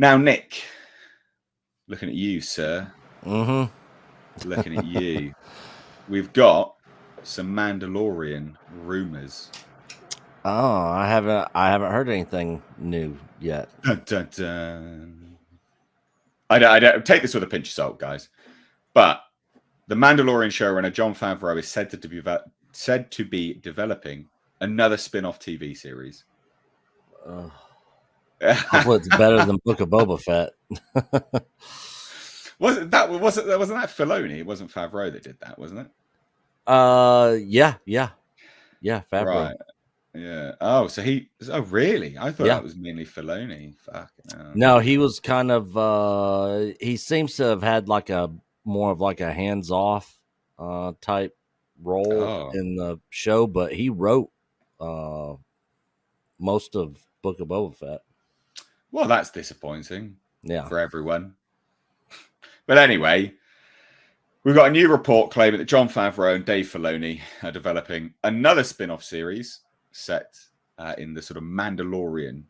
Now, Nick, looking at you, sir. Mm-hmm. Looking at you. We've got some Mandalorian rumors. Oh, I haven't heard anything new yet. Dun, dun, dun. I don't take this with a pinch of salt, guys. But the Mandalorian showrunner Jon Favreau is said to be developing another spin-off TV series. Hopefully, it's better than Book of Boba Fett. wasn't that Filoni? It wasn't Favreau that did that, wasn't it? Yeah, Favreau. Right. Yeah. Oh, so really? I thought that was mainly Filoni. No, he was kind of he seems to have had like a more of like a hands-off type role in the show, but he wrote most of Book of Boba Fett. Well, that's disappointing. Yeah. For everyone. But anyway, we've got a new report claiming that Jon Favreau and Dave Filoni are developing another spin-off series set in the sort of Mandalorian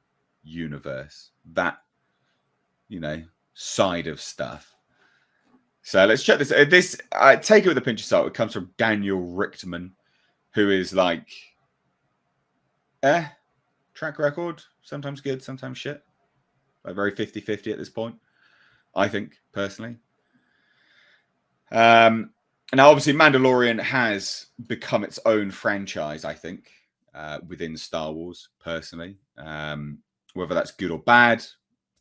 universe, that, side of stuff. So let's check this. Take it with a pinch of salt. It comes from Daniel Richtman, who is like, track record, sometimes good, sometimes shit. Like very 50-50 at this point, I think, personally. Now, obviously, Mandalorian has become its own franchise, I think, within Star Wars, personally. Whether that's good or bad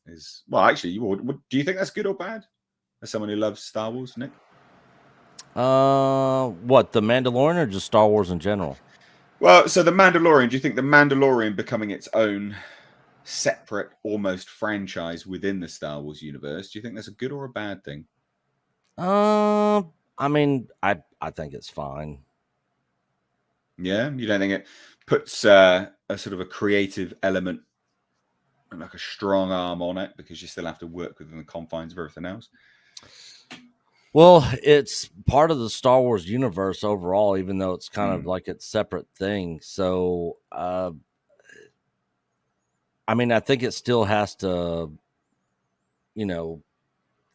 is... Well, actually, do you think that's good or bad? As someone who loves Star Wars, Nick? What, the Mandalorian or just Star Wars in general? Well, so the Mandalorian, do you think the Mandalorian becoming its own separate, almost franchise within the Star Wars universe, do you think that's a good or a bad thing? I mean, I think it's fine. Yeah, you don't think it puts a sort of a creative element and like a strong arm on it because you still have to work within the confines of everything else? Well, it's part of the Star Wars universe overall, even though it's kind of like its separate thing. So, I mean, I think it still has to,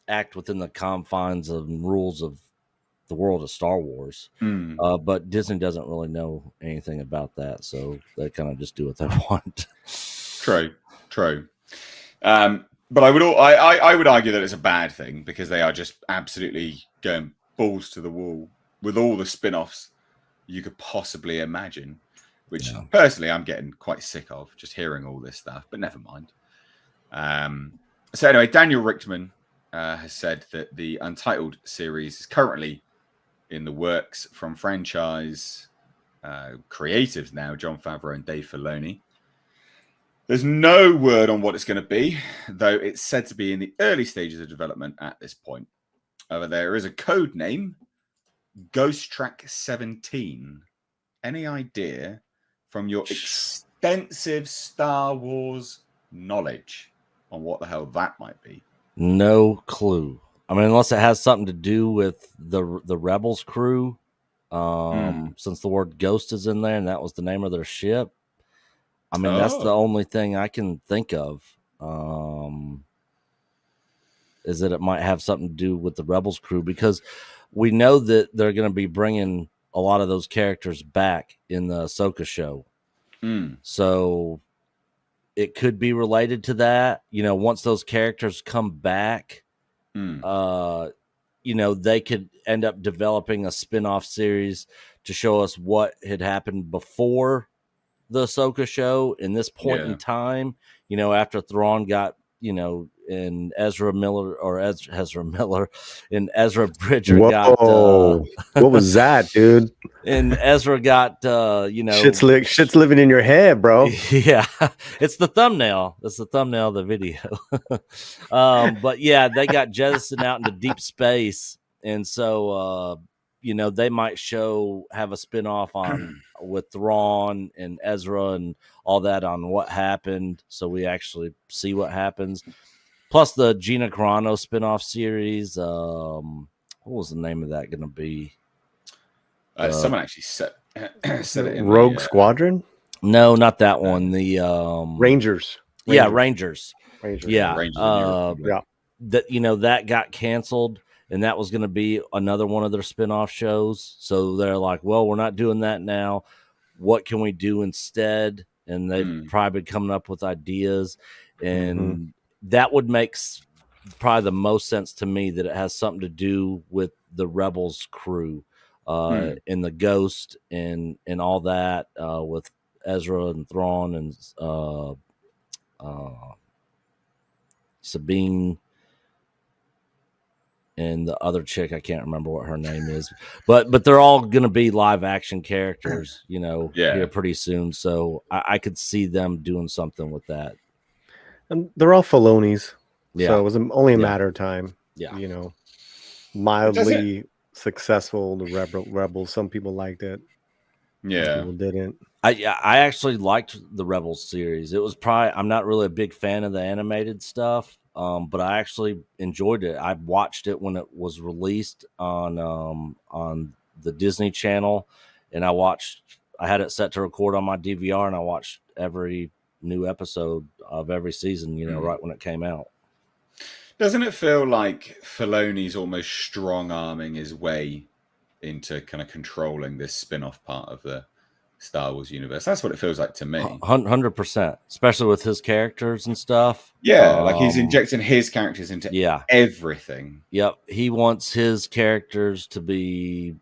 act within the confines and rules of the world of Star Wars. But Disney doesn't really know anything about that, so they kind of just do what they want. True. But I would argue that it's a bad thing because they are just absolutely going balls to the wall with all the spin-offs you could possibly imagine, which personally I'm getting quite sick of just hearing all this stuff, but never mind. So anyway, Daniel Richtman has said that the Untitled series is currently in the works from franchise creatives now, Jon Favreau and Dave Filoni. There's no word on what it's going to be, though it's said to be in the early stages of development at this point. There is a code name, Ghost Track 17. Any idea from your extensive Star Wars knowledge on what the hell that might be? No clue. I mean, unless it has something to do with the Rebels crew, since the word ghost is in there and that was the name of their ship. I mean, that's the only thing I can think of, is that it might have something to do with the Rebels crew, because we know that they're going to be bringing a lot of those characters back in the Ahsoka show. So it could be related to that. Once those characters come back, they could end up developing a spin-off series to show us what had happened before the Ahsoka show in this point in time, after Thrawn got, and Ezra Miller and Ezra Bridger got what was that, dude? And Ezra got shit's living in your head, bro. Yeah, it's the thumbnail. That's the thumbnail of the video. But yeah, they got jettisoned out into deep space, and so they might have a spinoff on with Thrawn and Ezra and all that on what happened, so we actually see what happens. Plus the Gina Carano spinoff series. What was the name of that going to be? Someone actually said it in Rogue Squadron. No, not that one. The Rangers. Yeah, Rangers. Rangers. Yeah. Rangers of the New Republic. That that got canceled, and that was going to be another one of their spinoff shows. So they're like, well, we're not doing that now. What can we do instead? And they've probably been coming up with ideas, and that would make probably the most sense to me, that it has something to do with the Rebels crew, and the Ghost and all that, with Ezra and Thrawn and Sabine and the other chick. I can't remember what her name is, but they're all going to be live action characters, here pretty soon. So I could see them doing something with that. And they're all Filoni's. Yeah. So it was only a matter of time. Yeah. Mildly successful. The Rebels. Some people liked it. Yeah. Some people didn't. I actually liked the Rebels series. It was I'm not really a big fan of the animated stuff, but I actually enjoyed it. I watched it when it was released on the Disney Channel, and I had it set to record on my DVR, and I watched every new episode of every season, right when it came out. Doesn't it feel like Filoni's almost strong-arming his way into kind of controlling this spin-off part of the Star Wars universe? That's what it feels like to me. 100%, especially with his characters and stuff. Yeah, like he's injecting his characters into everything. Yep, he wants his characters to be,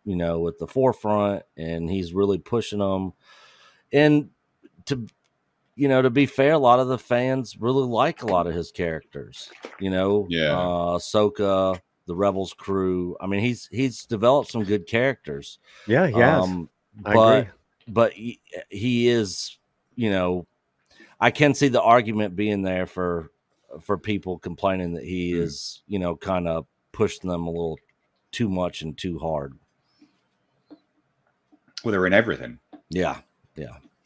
at the forefront, and he's really pushing them. And to be fair, a lot of the fans really like a lot of his characters. Ahsoka, the Rebels crew. I mean, he's developed some good characters. Yeah, he has. I agree. But he is, I can see the argument being there for people complaining that he is, kind of pushing them a little too much and too hard. Well, they're in everything. Yeah.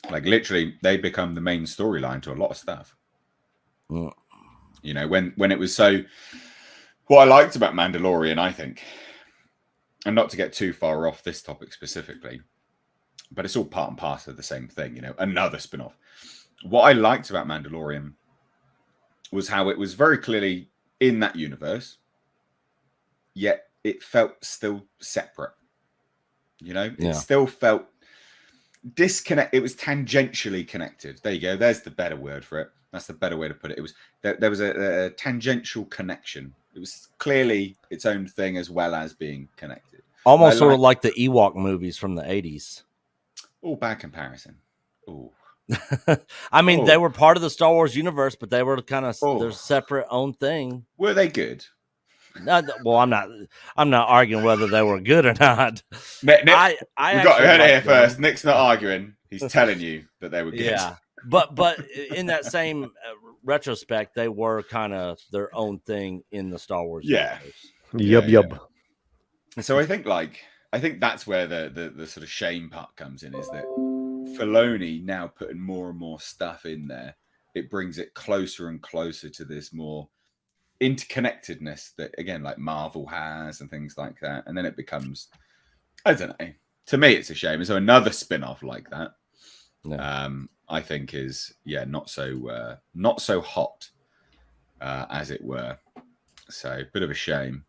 Like literally, they become the main storyline to a lot of stuff. When it was so. What I liked about Mandalorian, I think, and not to get too far off this topic specifically, but it's all part and parcel of the same thing, another spin-off. What I liked about Mandalorian was how it was very clearly in that universe, yet it felt still separate. It still felt disconnect. It was tangentially connected. There you go. There's the better word for it. That's the better way to put it. It was there was a tangential connection. It was clearly its own thing as well as being connected. Almost sort of like the Ewok movies from the 80s. Oh, bad comparison. Oh. I mean, they were part of the Star Wars universe, but they were kind of their separate own thing. Were they good? Well, I'm not arguing whether they were good or not. Nick, we got heard it here first. Nick's not arguing. He's telling you that they were good. Yeah, but in that same retrospect, they were kind of their own thing in the Star Wars universe. Yup. So I think that's where the sort of shame part comes in, is that Filoni now putting more and more stuff in there, it brings it closer and closer to this more interconnectedness that, again, like Marvel has and things like that. And then it becomes, I don't know, to me it's a shame. And so another spin-off like that, I think is not so hot, as it were. So bit of a shame.